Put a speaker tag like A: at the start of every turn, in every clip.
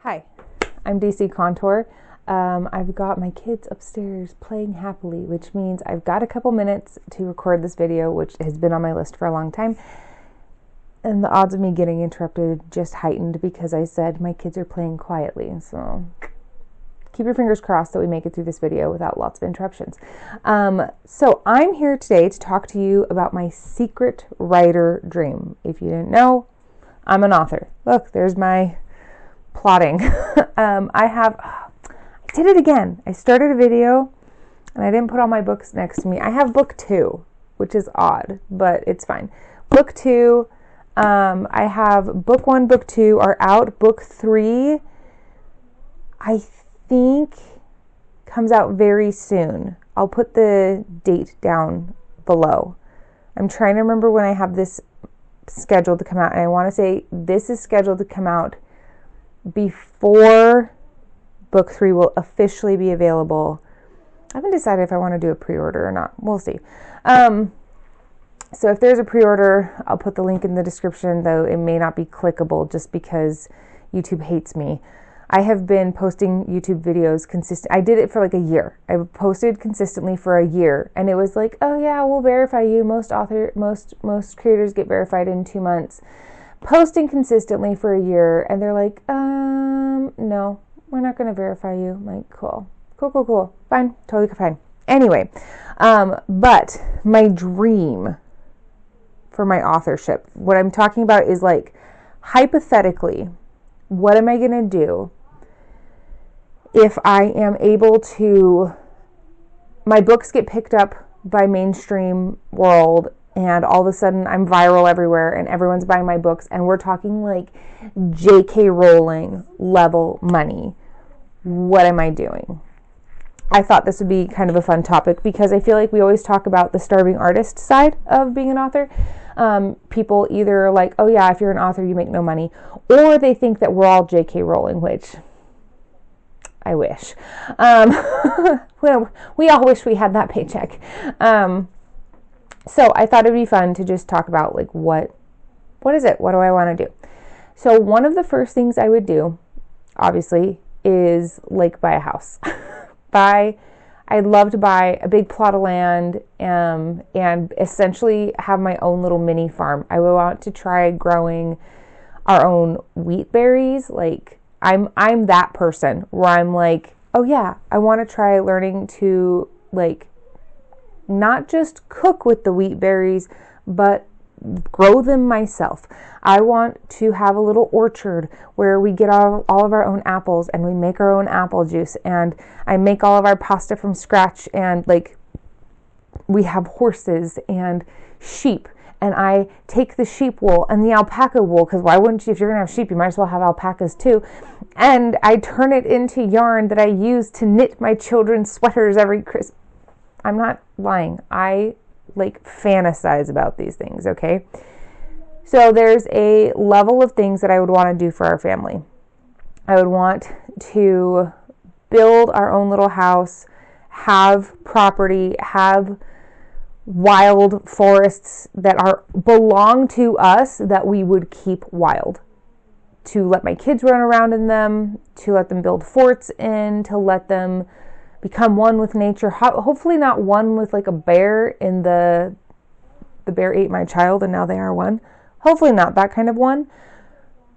A: Hi, I'm DC Contour. I've got my kids upstairs playing happily, which means I've got a couple minutes to record this video, which has been on my list for a long time. And the odds of me getting interrupted just heightened because I said my kids are playing quietly. So keep your fingers crossed that we make it through this video without lots of interruptions. So I'm here today to talk to you about my secret writer dream. If you didn't know, I'm an author. Look, there's my plotting. I did it again. I started a video and I didn't put all my books next to me. I have book 2, which is odd, but it's fine. Book 2, I have book 1, book 2 are out. Book 3, I think, comes out very soon. I'll put the date down below. I'm trying to remember when I have this scheduled to come out, and I want to say this is scheduled to come out before book 3 will officially be available. I haven't decided if I want to do a pre-order or not. We'll see. So if there's a pre-order, I'll put the link in the description, though it may not be clickable just because YouTube hates me. I have been posting YouTube videos I did it for like a year. I posted consistently for a year, and it was like, oh yeah, we'll verify you. Most creators get verified in 2 months. Posting consistently for a year, and they're like, no, we're not going to verify you. I'm like, cool. Fine, totally fine. Anyway, but my dream for my authorship, what I'm talking about is like, hypothetically, what am I going to do if I am able to, my books get picked up by mainstream world, and all of a sudden I'm viral everywhere and everyone's buying my books, and we're talking like J.K. Rowling level money. What am I doing? I thought this would be kind of a fun topic because I feel like we always talk about the starving artist side of being an author. People either like, oh yeah, if you're an author, you make no money, or they think that we're all J.K. Rowling, which I wish. Well, we all wish we had that paycheck. So I thought it'd be fun to just talk about like, what is it? What do I want to do? So one of the first things I would do, obviously, is like buy a house. I'd love to buy a big plot of land, and essentially have my own little mini farm. I would want to try growing our own wheat berries. Like I'm that person where I'm like, oh yeah, I want to try learning to like not just cook with the wheat berries, but grow them myself. I want to have a little orchard where we get all of our own apples, and we make our own apple juice, and I make all of our pasta from scratch, and like we have horses and sheep, and I take the sheep wool and the alpaca wool, because why wouldn't you? If you're gonna have sheep, you might as well have alpacas too, and I turn it into yarn that I use to knit my children's sweaters every Christmas. I'm not lying. I like fantasize about these things, okay? So there's a level of things that I would want to do for our family. I would want to build our own little house, have property, have wild forests that belong to us that we would keep wild. To let my kids run around in them, to let them build forts in, to let them become one with nature. Hopefully not one with like a bear in the bear ate my child and now they are one. Hopefully not that kind of one.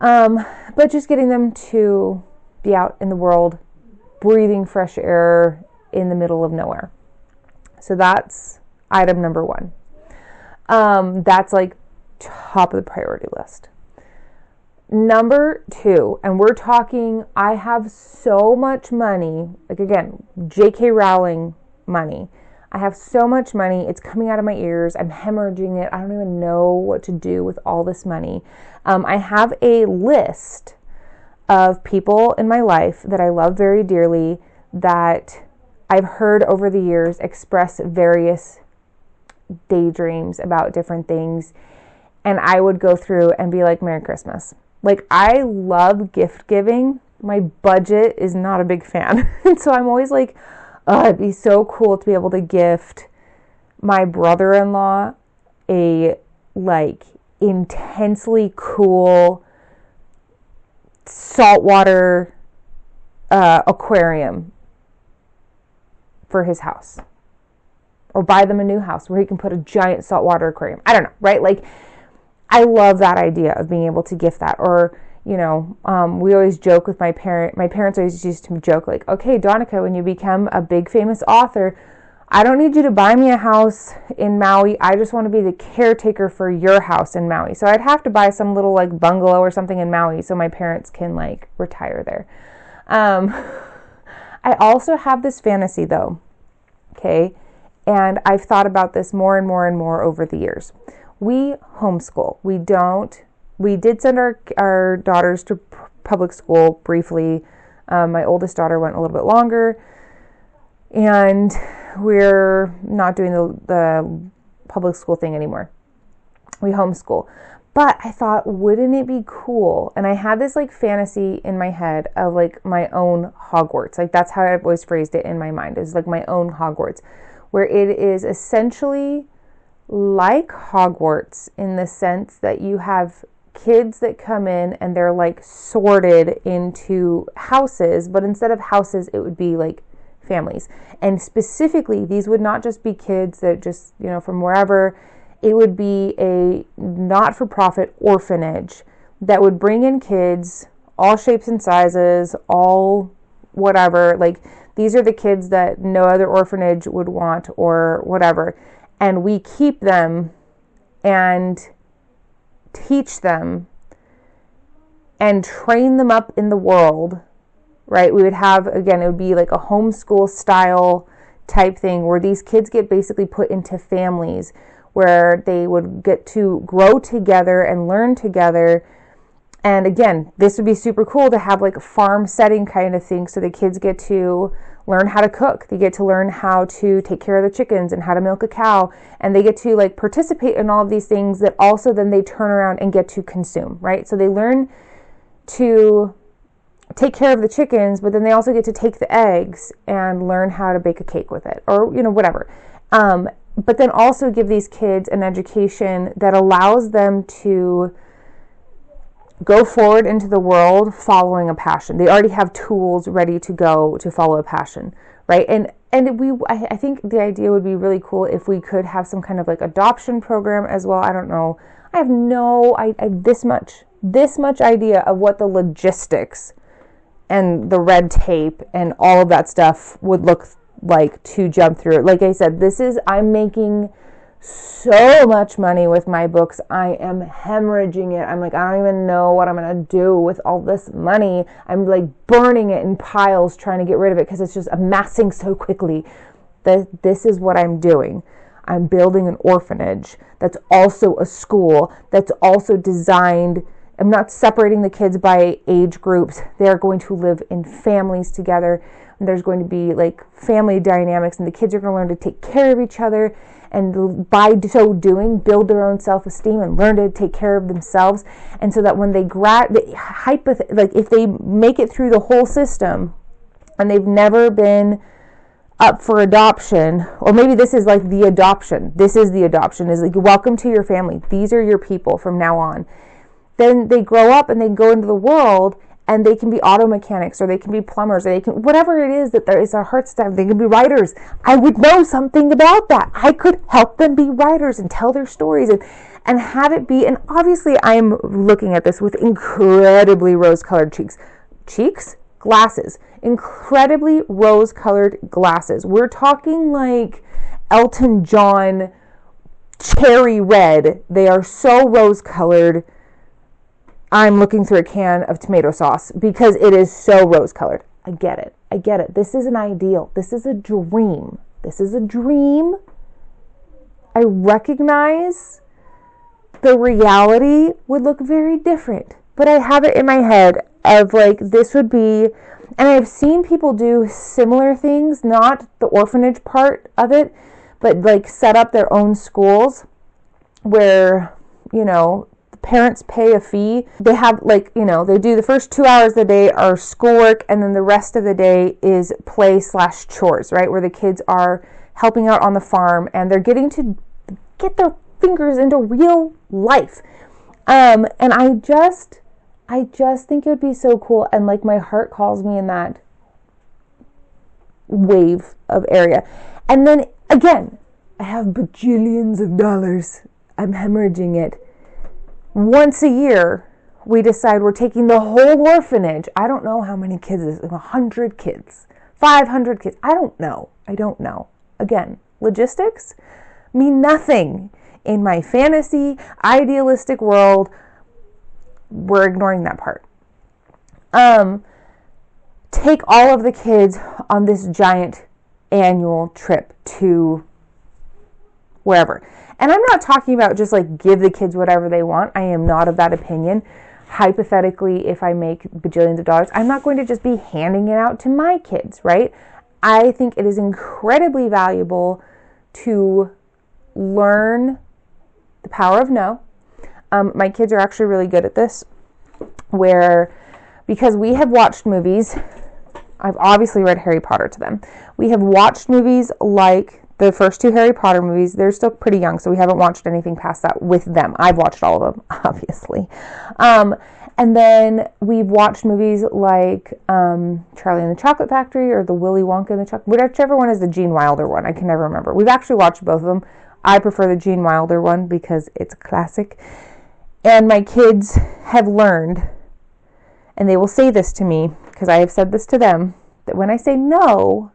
A: But just getting them to be out in the world, breathing fresh air in the middle of nowhere. So that's item number 1. That's like top of the priority list. Number 2, and we're talking, I have so much money, like again, J.K. Rowling money. I have so much money, it's coming out of my ears, I'm hemorrhaging it, I don't even know what to do with all this money. I have a list of people in my life that I love very dearly that I've heard over the years express various daydreams about different things, and I would go through and be like, Merry Christmas. Like, I love gift giving. My budget is not a big fan. And so I'm always like, oh, it'd be so cool to be able to gift my brother-in-law a like intensely cool saltwater aquarium for his house, or buy them a new house where he can put a giant saltwater aquarium. I don't know, right? Like, I love that idea of being able to gift that. Or, we always joke with my parents always used to joke like, okay, Donica, when you become a big famous author, I don't need you to buy me a house in Maui. I just want to be the caretaker for your house in Maui. So I'd have to buy some little like bungalow or something in Maui so my parents can like retire there. I also have this fantasy though, okay? And I've thought about this more and more and more over the years. We homeschool. We did send our daughters to public school briefly. My oldest daughter went a little bit longer, and we're not doing the public school thing anymore. We homeschool. But I thought, wouldn't it be cool? And I had this like fantasy in my head of like my own Hogwarts. Like, that's how I've always phrased it in my mind, is like my own Hogwarts, where it is essentially like Hogwarts in the sense that you have kids that come in and they're like sorted into houses, but instead of houses, it would be like families. And specifically, these would not just be kids that just, from wherever. It would be a not-for-profit orphanage that would bring in kids, all shapes and sizes, all whatever. Like, these are the kids that no other orphanage would want or whatever. And we keep them and teach them and train them up in the world, right? We would have, again, it would be like a homeschool style type thing where these kids get basically put into families where they would get to grow together and learn together. And again, this would be super cool to have like a farm setting kind of thing. So the kids get to learn how to cook. They get to learn how to take care of the chickens and how to milk a cow. And they get to like participate in all of these things that also then they turn around and get to consume, right? So they learn to take care of the chickens, but then they also get to take the eggs and learn how to bake a cake with it, or, whatever. But then also give these kids an education that allows them to go forward into the world following a passion. They already have tools ready to go to follow a passion, right? And I think the idea would be really cool if we could have some kind of like adoption program as well. I don't know. I have this much idea of what the logistics and the red tape and all of that stuff would look like to jump through. Like I said, I'm making so much money with my books. I am hemorrhaging it. I'm like, I don't even know what I'm going to do with all this money. I'm like burning it in piles trying to get rid of it because it's just amassing so quickly. This is what I'm doing. I'm building an orphanage that's also a school, that's also designed. I'm not separating the kids by age groups. They're going to live in families together. And there's going to be like family dynamics, and the kids are going to learn to take care of each other, and by so doing build their own self-esteem and learn to take care of themselves. And so that when they if they make it through the whole system and they've never been up for adoption, or maybe this is like the adoption. This is the adoption, is like, welcome to your family. These are your people from now on. Then they grow up and they go into the world, and they can be auto mechanics, or they can be plumbers, or they can, whatever it is that there is our heart stuff. They can be writers. I would know something about that. I could help them be writers and tell their stories and have it be. And obviously I'm looking at this with incredibly rose-colored glasses, incredibly rose-colored glasses. We're talking like Elton John cherry red. They are so rose-colored. I'm looking through a can of tomato sauce because it is so rose-colored. I get it. This is an ideal. This is a dream. I recognize the reality would look very different, but I have it in my head of like, this would be, and I've seen people do similar things, not the orphanage part of it, but like set up their own schools where, parents pay a fee. They have they do the first 2 hours of the day are schoolwork, and then the rest of the day is play/chores, right? Where the kids are helping out on the farm and they're getting to get their fingers into real life. And I just think it would be so cool. And like, my heart calls me in that wave of area. And then again, I have bajillions of dollars. I'm hemorrhaging it. Once a year, we decide we're taking the whole orphanage. I don't know how many kids it is, 100 kids, 500 kids. I don't know. Again, logistics mean nothing. In my fantasy, idealistic world, we're ignoring that part. Take all of the kids on this giant annual trip to wherever. And I'm not talking about just like give the kids whatever they want. I am not of that opinion. Hypothetically, if I make bajillions of dollars, I'm not going to just be handing it out to my kids, right? I think it is incredibly valuable to learn the power of no. My kids are actually really good at this, because we have watched movies, I've obviously read Harry Potter to them. We have watched movies like the first 2 Harry Potter movies. They're still pretty young, so we haven't watched anything past that with them. I've watched all of them, obviously. And then we've watched movies like Charlie and the Chocolate Factory or the Willy Wonka and the Chocolate, whichever one is the Gene Wilder one. I can never remember. We've actually watched both of them. I prefer the Gene Wilder one because it's a classic. And my kids have learned, and they will say this to me, because I have said this to them, that when I say no,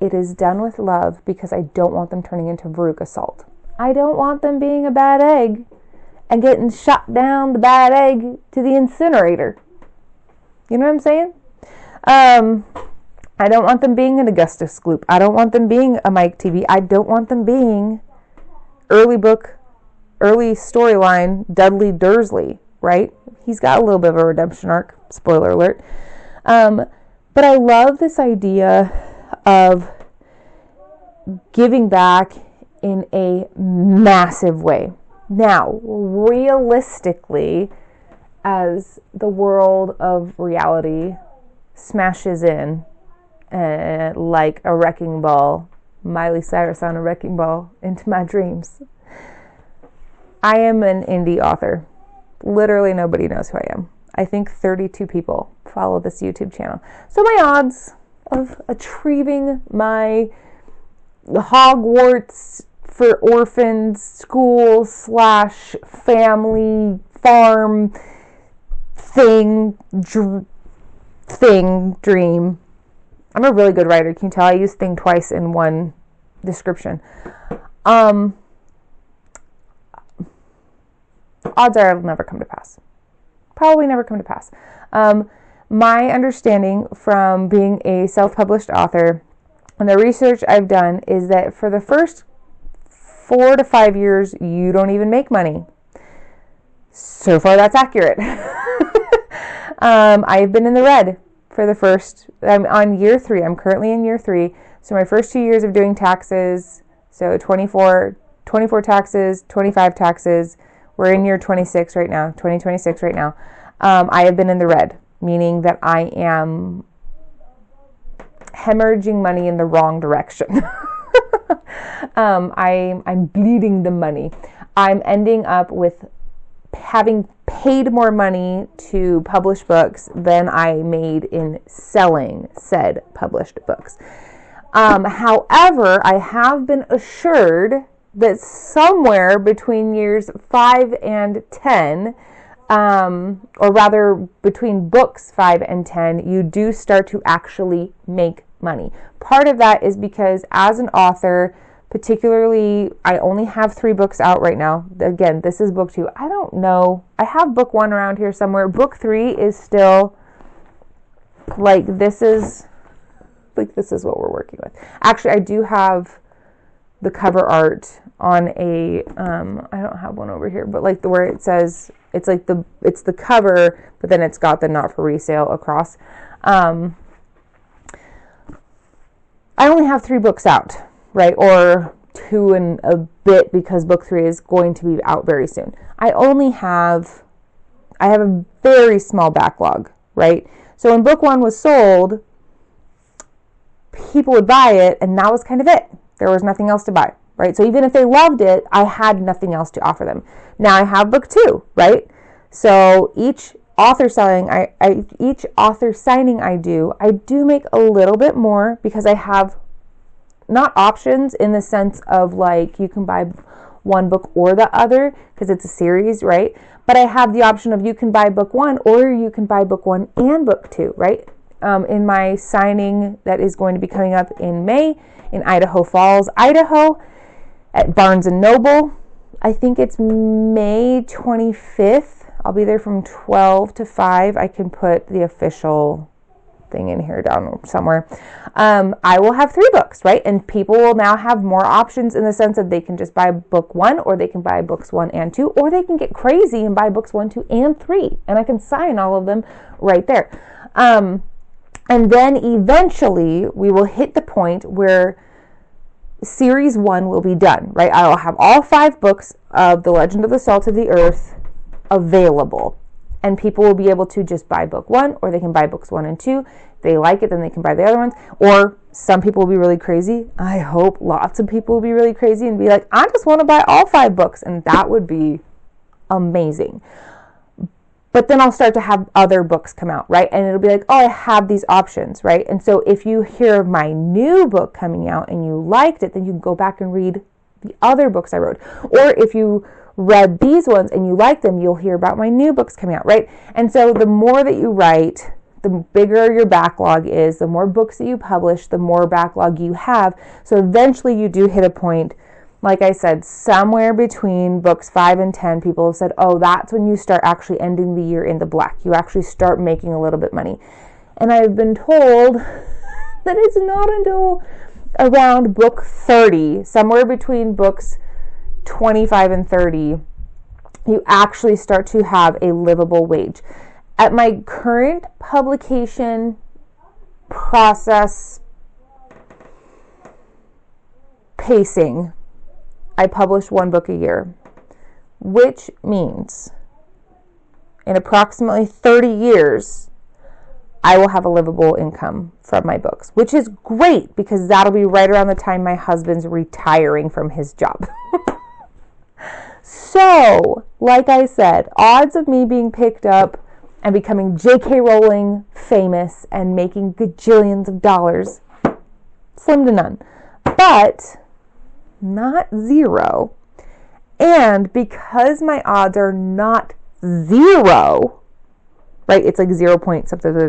A: it is done with love, because I don't want them turning into Veruca Salt. I don't want them being a bad egg and getting shot down the bad egg to the incinerator. You know what I'm saying? I don't want them being an Augustus Gloop. I don't want them being a Mike TV. I don't want them being early storyline Dudley Dursley, right? He's got a little bit of a redemption arc. Spoiler alert. But I love this idea of giving back in a massive way. Now, realistically, as the world of reality smashes in like a wrecking ball, Miley Cyrus on a wrecking ball, into my dreams, I am an indie author. Literally nobody knows who I am. I think 32 people follow this YouTube channel. So my odds of achieving my Hogwarts for orphans school / family farm dream. I'm a really good writer. Can you tell I use thing twice in one description? Odds are it'll never come to pass. Probably never come to pass. My understanding from being a self-published author and the research I've done is that for the first 4 to 5 years, you don't even make money. So far, that's accurate. I've been in the red for the first, I'm on year 3. I'm currently in year 3. So my first 2 years of doing taxes, so 24 taxes, 25 taxes. We're in year 26 right now, 2026 right now. I have been in the red, meaning that I am hemorrhaging money in the wrong direction. I'm bleeding the money. I'm ending up with having paid more money to publish books than I made in selling said published books. However, I have been assured that somewhere between years 5 and 10, or rather between books 5 and 10, you do start to actually make money. Part of that is because as an author, particularly, I only have 3 books out right now. Again, this is book 2. I don't know. I have book 1 around here somewhere. Book 3 is still this is what we're working with. Actually, I do have the cover art on a I don't have one over here, but where it says it's the cover, but then it's got the not for resale across. I only have 3 books out, right? Or 2 and a bit, because book 3 is going to be out very soon. I have a very small backlog, right? So when book 1 was sold, people would buy it, and that was kind of it. There was nothing else to buy, right? So even if they loved it, I had nothing else to offer them. Now I have book 2, right? So each author signing, each author signing I do make a little bit more because I have not options in the sense of like you can buy one book or the other because it's a series, right? But I have the option of you can buy book one or you can buy book one and book two, right? In my signing that is going to be coming up in May in Idaho Falls, Idaho at Barnes & Noble. I think it's May 25th. I'll be there from 12 to 5. I can put the official thing in here down somewhere. I will have 3 books, right? And people will now have more options in the sense that they can just buy book 1 or they can buy books 1 and 2 or they can get crazy and buy books 1, 2, and 3. And I can sign all of them right there. And then eventually we will hit the point where series 1 will be done, right? I will have all 5 books of The Legend of the Salt of the Earth available. And people will be able to just buy book 1 or they can buy books 1 and 2. If they like it, then they can buy the other ones. Or some people will be really crazy. I hope lots of people will be really crazy and be like, I just want to buy all 5 books. And that would be amazing. But then I'll start to have other books come out, right? And it'll be like, oh, I have these options, right? And so if you hear of my new book coming out and you liked it, then you can go back and read the other books I wrote. Or if you read these ones and you like them, you'll hear about my new books coming out, right? And so the more that you write, the bigger your backlog is, the more books that you publish, the more backlog you have. So eventually you do hit a point, like I said, somewhere between books 5 and 10, people have said, oh, that's when you start actually ending the year in the black. You actually start making a little bit money. And I've been told that it's not until around book 30, somewhere between books 25 and 30, you actually start to have a livable wage. At my current publication process pacing, I publish 1 book a year, which means in approximately 30 years, I will have a livable income from my books, which is great because that'll be right around the time my husband's retiring from his job. So, like I said, odds of me being picked up and becoming J.K. Rowling famous and making gajillions of dollars, slim to none. But not 0. And because my odds are not 0, right? It's like 0 point something, and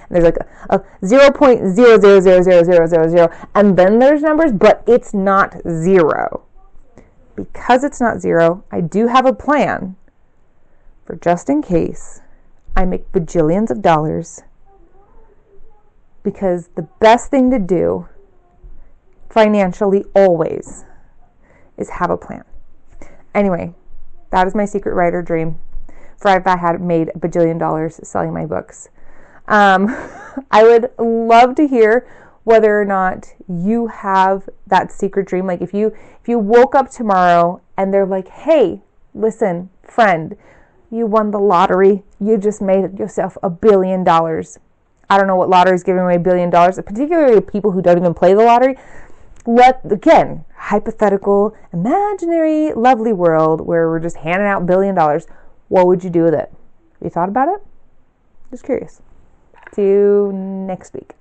A: there's like a 0.000000, and then there's numbers, but it's not 0. Because it's not 0, I do have a plan for just in case I make bajillions of dollars, because the best thing to do financially always is have a plan. Anyway, that is my secret writer dream for if I had made a bajillion dollars selling my books. I would love to hear whether or not you have that secret dream. Like if you woke up tomorrow and they're like, hey, listen, friend, you won the lottery. You just made yourself $1 billion. I don't know what lottery is giving away $1 billion, particularly people who don't even play the lottery. Again, hypothetical, imaginary, lovely world where we're just handing out $1 billion. What would you do with it? Have you thought about it? Just curious. See you next week.